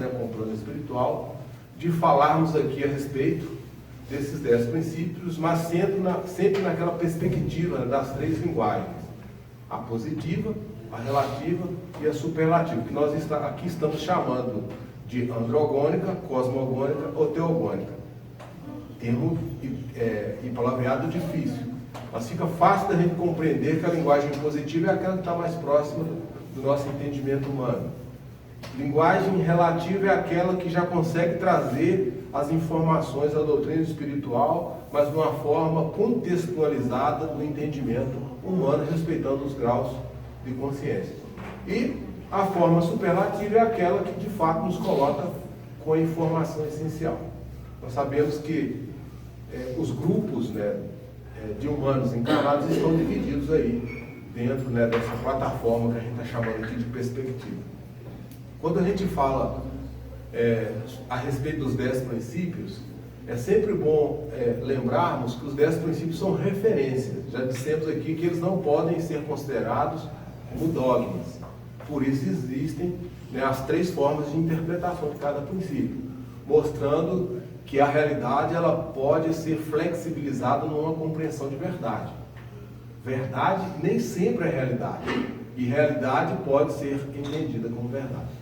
com o plano espiritual, de falarmos aqui a respeito desses 10 princípios, mas sempre naquela perspectiva, né, das 3 linguagens: a positiva, a relativa e a superlativa, que nós aqui estamos chamando de androgônica, cosmogônica ou teogônica. Termo e palavreado difícil, mas fica fácil da gente compreender que a linguagem positiva é aquela que está mais próxima do nosso entendimento humano. Linguagem relativa é aquela que já consegue trazer as informações da doutrina espiritual, mas de uma forma contextualizada no entendimento humano, respeitando os graus de consciência. E a forma superlativa é aquela que de fato nos coloca com a informação essencial. Nós sabemos que os grupos, né, de humanos encarnados estão divididos aí dentro, né, dessa plataforma que a gente está chamando aqui de perspectiva. Quando a gente fala a respeito dos 10 princípios, é sempre bom lembrarmos que os 10 princípios são referências. Já dissemos aqui que eles não podem ser considerados como dogmas. Por isso existem, né, as 3 formas de interpretação de cada princípio, mostrando que a realidade ela pode ser flexibilizada numa compreensão de verdade. Verdade nem sempre é realidade, e realidade pode ser entendida como verdade.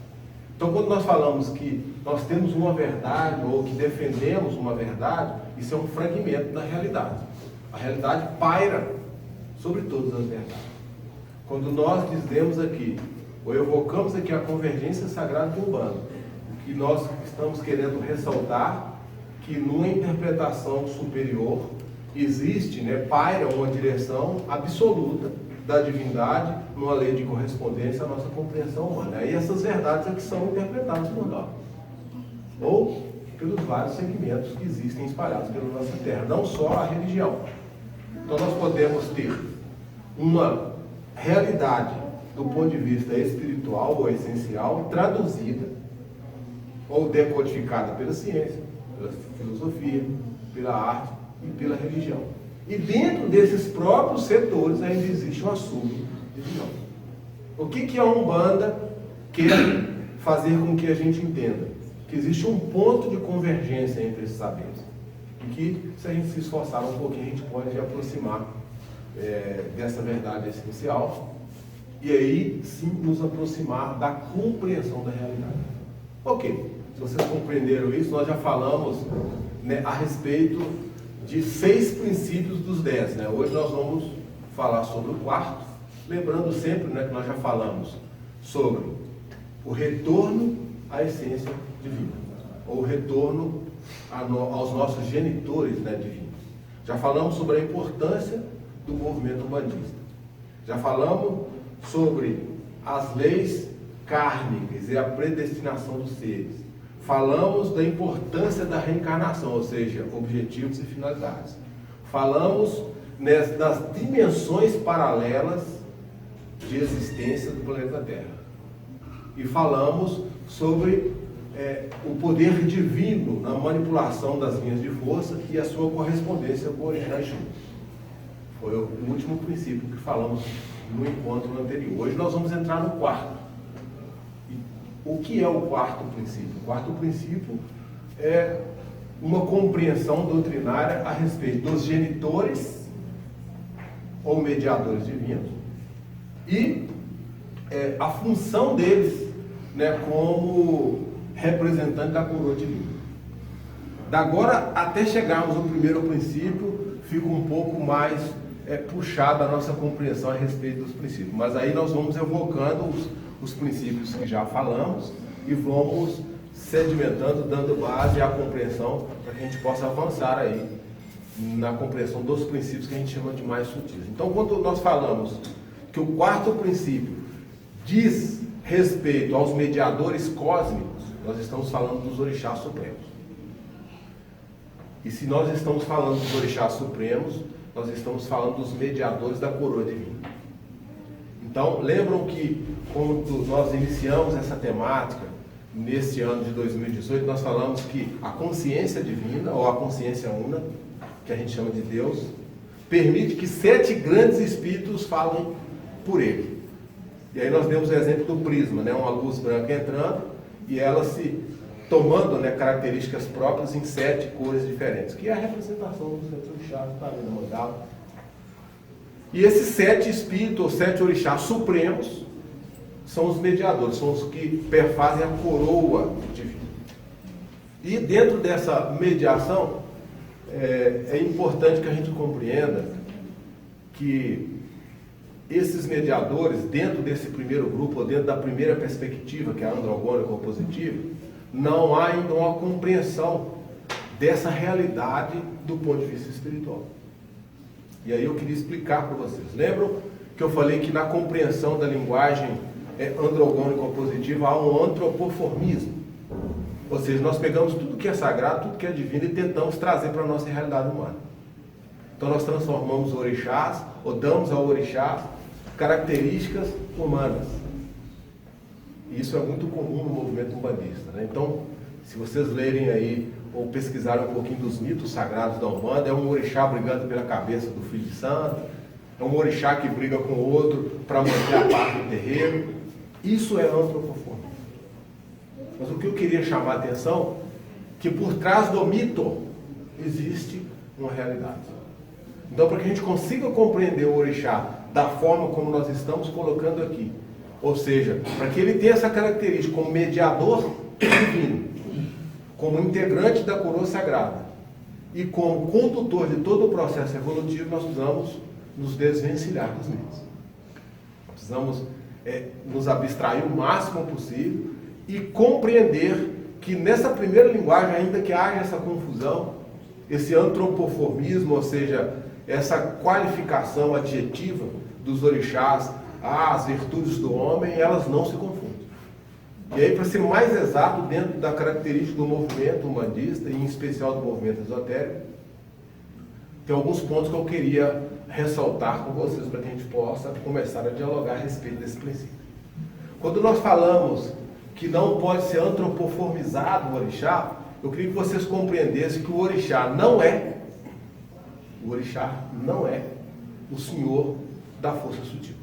Então, quando nós falamos que nós temos uma verdade, ou que defendemos uma verdade, isso é um fragmento da realidade. A realidade paira sobre todas as verdades. Quando nós dizemos aqui, ou evocamos aqui a convergência sagrada de Umbanda, o que nós estamos querendo ressaltar, que numa interpretação superior existe, né, paira uma direção absoluta da divindade, numa lei de correspondência à nossa compreensão humana. Aí essas verdades é que são interpretadas por nós, ou pelos vários segmentos que existem espalhados pela nossa terra, não só a religião. Então nós podemos ter uma realidade do ponto de vista espiritual ou essencial, traduzida ou decodificada pela ciência, pela filosofia, pela arte e pela religião. E dentro desses próprios setores ainda existe uma subdivisão. O que a Umbanda quer fazer com que a gente entenda? Que existe um ponto de convergência entre esses saberes. E que, se a gente se esforçar um pouquinho, a gente pode aproximar dessa verdade essencial. E aí, sim, nos aproximar da compreensão da realidade. Ok, se vocês compreenderam isso, nós já falamos, né, a respeito de 6 princípios dos 10. Né? Hoje nós vamos falar sobre o 4º, lembrando sempre, né, que nós já falamos sobre o retorno à essência divina, ou o retorno aos nossos genitores, né, divinos. Já falamos sobre a importância do movimento umbandista. Já falamos sobre as leis kármicas e a predestinação dos seres. Falamos da importância da reencarnação, ou seja, objetivos e finalidades. Falamos das dimensões paralelas de existência do planeta Terra. E falamos sobre o poder divino na manipulação das linhas de força e a sua correspondência com o Orixá Exu. Foi o último princípio que falamos no encontro anterior. Hoje nós vamos entrar no 4º. O que é o 4º princípio? O 4º princípio é uma compreensão doutrinária a respeito dos genitores ou mediadores divinos e a função deles, né, como representante da coroa divina. Da agora até chegarmos ao primeiro princípio, fica um pouco mais puxada a nossa compreensão a respeito dos princípios. Mas aí nós vamos evocando os princípios que já falamos e vamos sedimentando, dando base à compreensão para que a gente possa avançar aí na compreensão dos princípios que a gente chama de mais sutis. Então, quando nós falamos que o 4º princípio diz respeito aos mediadores cósmicos, nós estamos falando dos orixás supremos. E se nós estamos falando dos orixás supremos, nós estamos falando dos mediadores da coroa divina. Então, lembram que quando nós iniciamos essa temática, neste ano de 2018, nós falamos que a consciência divina, ou a consciência una, que a gente chama de Deus, permite que 7 grandes espíritos falem por ele. E aí nós demos o exemplo do prisma, né? Uma luz branca entrando e ela se tomando, né, características próprias em 7 cores diferentes, que é a representação dos 7 orixás, está ali na mandala. E esses 7 espíritos, ou 7 orixás supremos, são os mediadores, são os que perfazem a coroa divina. E dentro dessa mediação, é importante que a gente compreenda que esses mediadores, dentro desse primeiro grupo, ou dentro da primeira perspectiva, que é a androgônica ou positiva, não há ainda uma compreensão dessa realidade do ponto de vista espiritual. E aí eu queria explicar para vocês. Lembram que eu falei que na compreensão da linguagem androgônica ou positiva há um antropoformismo? Ou seja, nós pegamos tudo que é sagrado, tudo que é divino e tentamos trazer para a nossa realidade humana. Então nós transformamos orixás, ou damos ao orixás, características humanas. E isso é muito comum no movimento umbandista, né? Então, se vocês lerem aí, ou pesquisarem um pouquinho dos mitos sagrados da Umbanda, é um orixá brigando pela cabeça do filho de santo, é um orixá que briga com o outro para manter a paz no terreiro. Isso é antropoformismo. Mas o que eu queria chamar a atenção, que por trás do mito existe uma realidade. Então, para que a gente consiga compreender o orixá da forma como nós estamos colocando aqui, ou seja, para que ele tenha essa característica como mediador divino, como integrante da coroa sagrada e como condutor de todo o processo evolutivo, nós precisamos nos desvencilhar dos mitos. Precisamos nos abstrair o máximo possível e compreender que nessa primeira linguagem, ainda que haja essa confusão, esse antropoformismo, ou seja, essa qualificação adjetiva dos orixás às virtudes do homem, elas não se confundem. E aí, para ser mais exato, dentro da característica do movimento umbandista, e em especial do movimento esotérico, tem alguns pontos que eu queria ressaltar com vocês para que a gente possa começar a dialogar a respeito desse princípio. Quando nós falamos que não pode ser antropoformizado o orixá, eu queria que vocês compreendessem que o orixá não é o senhor da força sutil.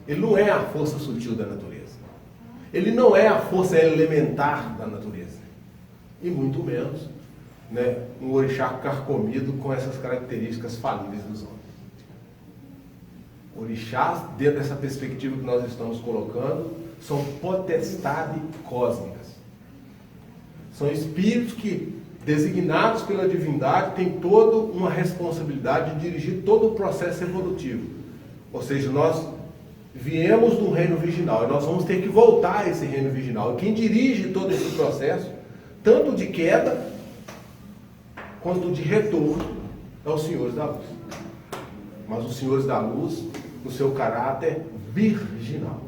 Ele não é a força sutil da natureza. Ele não é a força elementar da natureza. E muito menos, né, um orixá carcomido com essas características falíveis dos homens. Orixás, dentro dessa perspectiva que nós estamos colocando, são potestades cósmicas. São espíritos que, designados pela divindade, têm toda uma responsabilidade de dirigir todo o processo evolutivo. Ou seja, nós viemos do reino virginal e nós vamos ter que voltar a esse reino virginal. E quem dirige todo esse processo, tanto de queda quanto de retorno, é os senhores da luz. Mas os senhores da luz, no seu caráter virginal.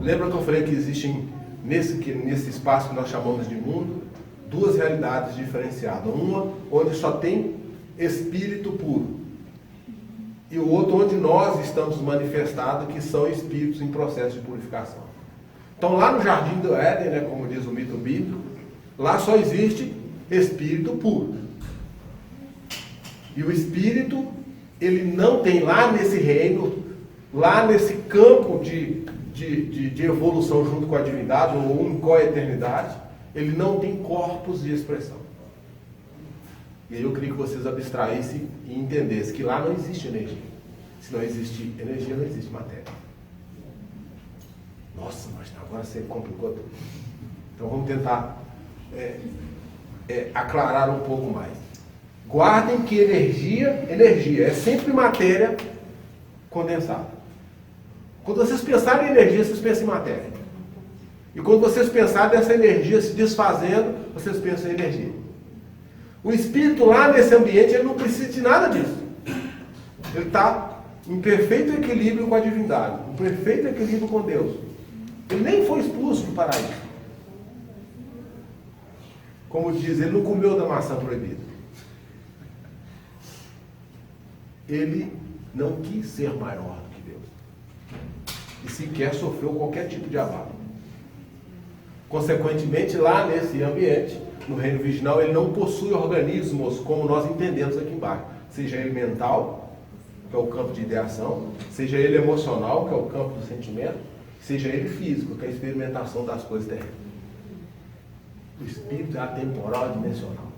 Lembra que eu falei que existem, nesse espaço que nós chamamos de mundo, duas realidades diferenciadas. Uma onde só tem espírito puro. E o outro onde nós estamos manifestados, que são espíritos em processo de purificação. Então lá no Jardim do Éden, né, como diz o mito bíblico, lá só existe espírito puro. E o espírito, ele não tem lá nesse reino, lá nesse campo de evolução junto com a divindade, ou em coeternidade, ele não tem corpos de expressão. E aí eu queria que vocês abstraíssem e entendessem que lá não existe energia. Se não existe energia, não existe matéria. Nossa, mas agora você complicou tudo. Então vamos tentar aclarar um pouco mais. Guardem que energia é sempre matéria condensada. Quando vocês pensarem em energia, vocês pensam em matéria. E quando vocês pensarem nessa energia se desfazendo, vocês pensam em energia. O espírito lá nesse ambiente, ele não precisa de nada disso. Ele está em perfeito equilíbrio com a divindade, em perfeito equilíbrio com Deus. Ele nem foi expulso do paraíso. Como diz, ele não comeu da maçã proibida. Ele não quis ser maior do que Deus. E sequer sofreu qualquer tipo de abalo. Consequentemente, lá nesse ambiente, no reino virginal, ele não possui organismos como nós entendemos aqui embaixo. Seja ele mental, que é o campo de ideação, seja ele emocional, que é o campo do sentimento, seja ele físico, que é a experimentação das coisas terrenas. O espírito é atemporal, dimensional.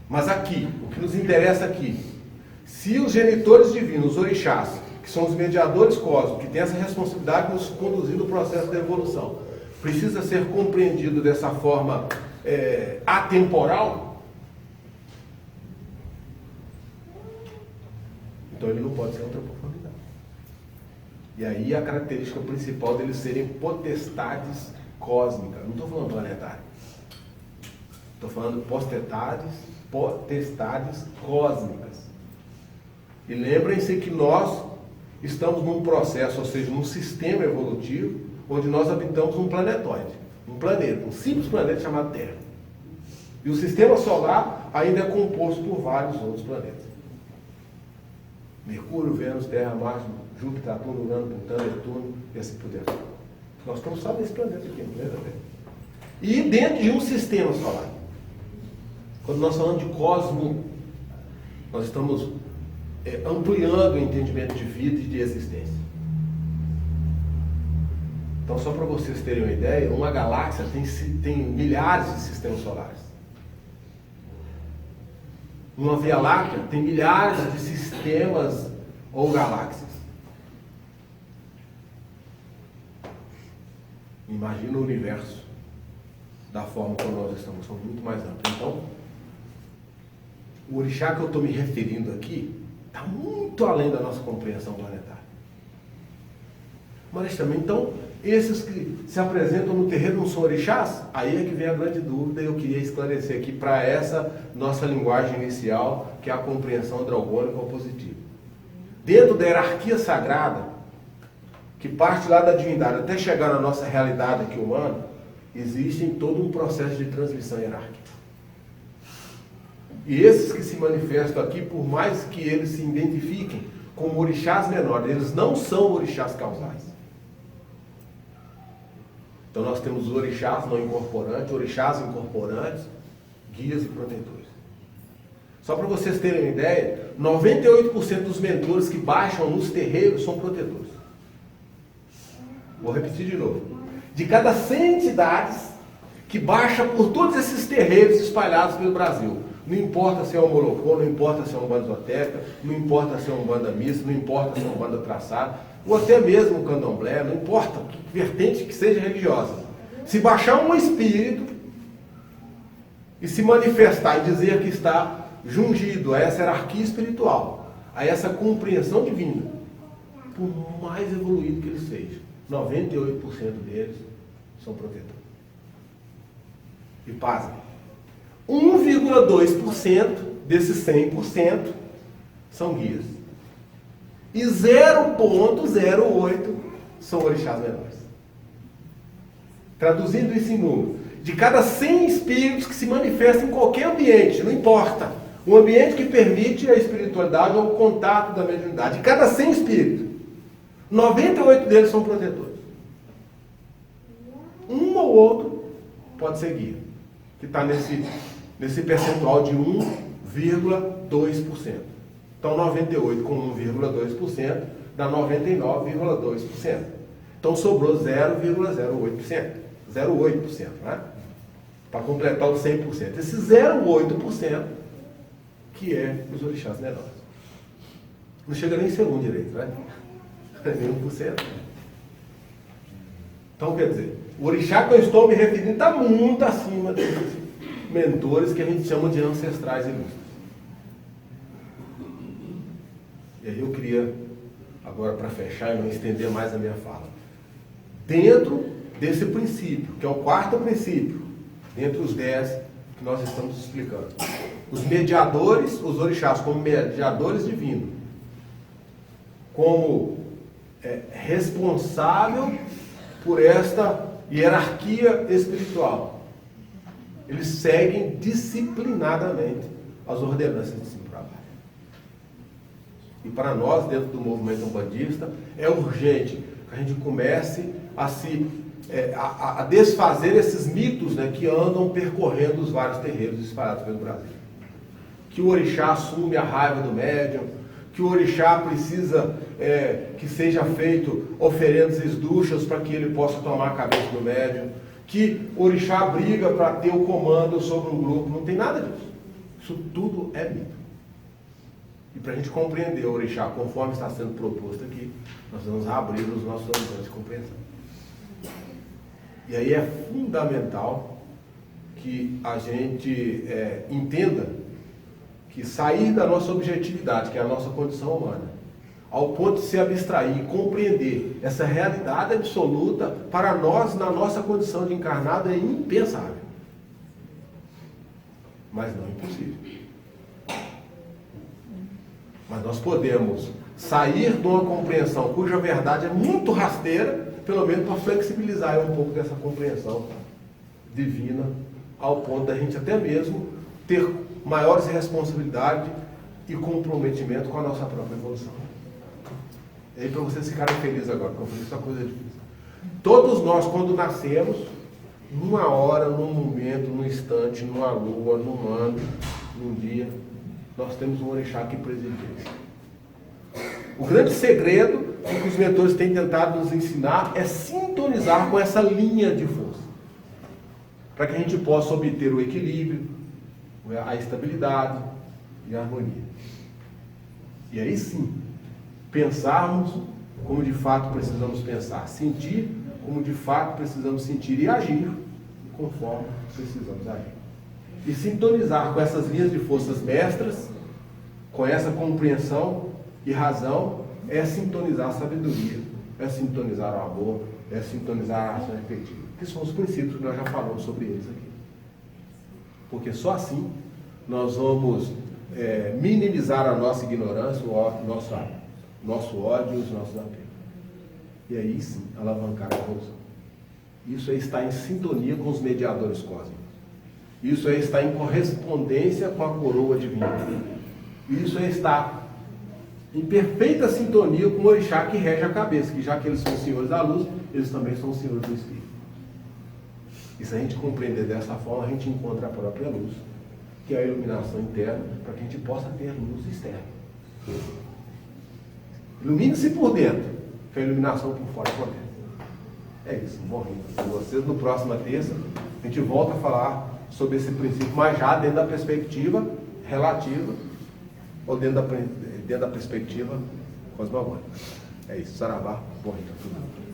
Mas aqui, o que nos interessa aqui, se os genitores divinos, os orixás, que são os mediadores cósmicos, que têm essa responsabilidade de nos conduzir no processo da evolução, precisa ser compreendido dessa forma atemporal, então ele não pode ser antropomorfidade. E aí a característica principal deles serem potestades cósmicas. Não estou falando planetárias. Estou falando potestades cósmicas. E lembrem-se que nós estamos num processo, ou seja, num sistema evolutivo, onde nós habitamos um planetóide, um planeta, um simples planeta chamado Terra. E o sistema solar ainda é composto por vários outros planetas. Mercúrio, Vênus, Terra, Marte, Júpiter, Saturno, Urano, Plutão, Netuno e assim por diante. Nós estamos só nesse planeta aqui, no planeta Terra. E dentro de um sistema solar. Quando nós falamos de cosmo, nós estamos ampliando o entendimento de vida e de existência. Então, só para vocês terem uma ideia, uma galáxia tem milhares de sistemas solares. Uma Via Láctea tem milhares de sistemas ou galáxias. Imagina o universo da forma como nós estamos, são muito mais amplos. Então, o orixá que eu estou me referindo aqui está muito além da nossa compreensão planetária. Mas também, então, esses que se apresentam no terreno não são orixás? Aí é que vem a grande dúvida e eu queria esclarecer aqui para essa nossa linguagem inicial, que é a compreensão andragônica ou positiva. Dentro da hierarquia sagrada, que parte lá da divindade até chegar na nossa realidade aqui humana, existe todo um processo de transmissão hierárquica. E esses que se manifestam aqui, por mais que eles se identifiquem como orixás menores, eles não são orixás causais. Então nós temos os orixás não incorporantes, orixás incorporantes, guias e protetores. Só para vocês terem uma ideia, 98% dos mentores que baixam nos terreiros são protetores. Vou repetir de novo. De cada 100 entidades que baixam por todos esses terreiros espalhados pelo Brasil, não importa se é um molocô, não importa se é um banda esotérica, não importa se é um banda mista, não importa se é um banda traçada, ou até mesmo um candomblé, não importa que vertente que seja religiosa. Se baixar um espírito e se manifestar e dizer que está jungido a essa hierarquia espiritual, a essa compreensão divina, por mais evoluído que ele seja, 98% deles são protetores. E pasmem, 1,2% desses 100% são guias. E 0,08% são orixás menores. Traduzindo isso em número, de cada 100 espíritos que se manifestam em qualquer ambiente, não importa, um ambiente que permite a espiritualidade ou o contato da mediunidade, de cada 100 espíritos, 98 deles são protetores. Um ou outro pode ser guia, que está nesse percentual de 1,2%. Então 98 com 1,2% dá 99,2%. Então sobrou 0,08%. 0,8%, né? Para completar os 100%. Esse 0,8% que é os orixás menores. Não chega nem em segundo direito, né? Nem 1%. Então quer dizer, o orixá que eu estou me referindo está muito acima desses mentores que a gente chama de ancestrais ilustres. E aí eu queria, agora para fechar e não estender mais a minha fala, dentro desse princípio, que é o quarto princípio, dentre os 10 que nós estamos explicando, os mediadores, os orixás como mediadores divinos, como responsável por esta hierarquia espiritual, eles seguem disciplinadamente as ordenanças de cima para baixo. E para nós, dentro do movimento umbandista, é urgente que a gente comece a desfazer esses mitos, né, que andam percorrendo os vários terreiros espalhados pelo Brasil. Que o orixá assume a raiva do médium, que o orixá precisa que seja feito oferendas esdrúxulas para que ele possa tomar a cabeça do médium, que o orixá briga para ter o comando sobre um grupo. Não tem nada disso. Isso tudo é mito. E para a gente compreender o orixá conforme está sendo proposto aqui, nós vamos abrir os nossos horizontes de compreensão. E aí é fundamental que a gente entenda que sair da nossa objetividade, que é a nossa condição humana, ao ponto de se abstrair e compreender essa realidade absoluta, para nós, na nossa condição de encarnado, é impensável. Mas não impossível. Mas nós podemos sair de uma compreensão cuja verdade é muito rasteira, pelo menos para flexibilizar um pouco dessa compreensão divina, ao ponto da gente até mesmo ter maiores responsabilidades e comprometimento com a nossa própria evolução. E aí, para vocês ficarem felizes agora, porque eu falei, isso é uma coisa difícil. Todos nós, quando nascemos, numa hora, num momento, num instante, numa lua, num ano, num dia, nós temos um orixá que preside isso. O grande segredo que os mentores têm tentado nos ensinar é sintonizar com essa linha de força, para que a gente possa obter o equilíbrio, a estabilidade e a harmonia. E aí sim, pensarmos como de fato precisamos pensar, sentir como de fato precisamos sentir e agir conforme precisamos agir. E sintonizar com essas linhas de forças mestras, com essa compreensão e razão, é sintonizar a sabedoria, é sintonizar o amor, é sintonizar a ação efetiva, que são os princípios que nós já falamos sobre eles aqui. Porque só assim nós vamos minimizar a nossa ignorância, o nosso ódio e os nossos apegos. E aí sim, alavancar a evolução. Isso é estar em sintonia com os mediadores cósmicos. Isso é estar em correspondência com a coroa divina. Isso é estar em perfeita sintonia com o orixá que rege a cabeça, que já que eles são os senhores da luz, eles também são os senhores do espírito. E se a gente compreender dessa forma, a gente encontra a própria luz, que é a iluminação interna, para que a gente possa ter luz externa. Ilumine-se por dentro, que a iluminação por fora acontece. É isso, morrendo. Com vocês, no próximo terça, a gente volta a falar sobre esse princípio, mas já dentro da perspectiva relativa, ou dentro da perspectiva cosmogônica. É isso, saravá, morrendo.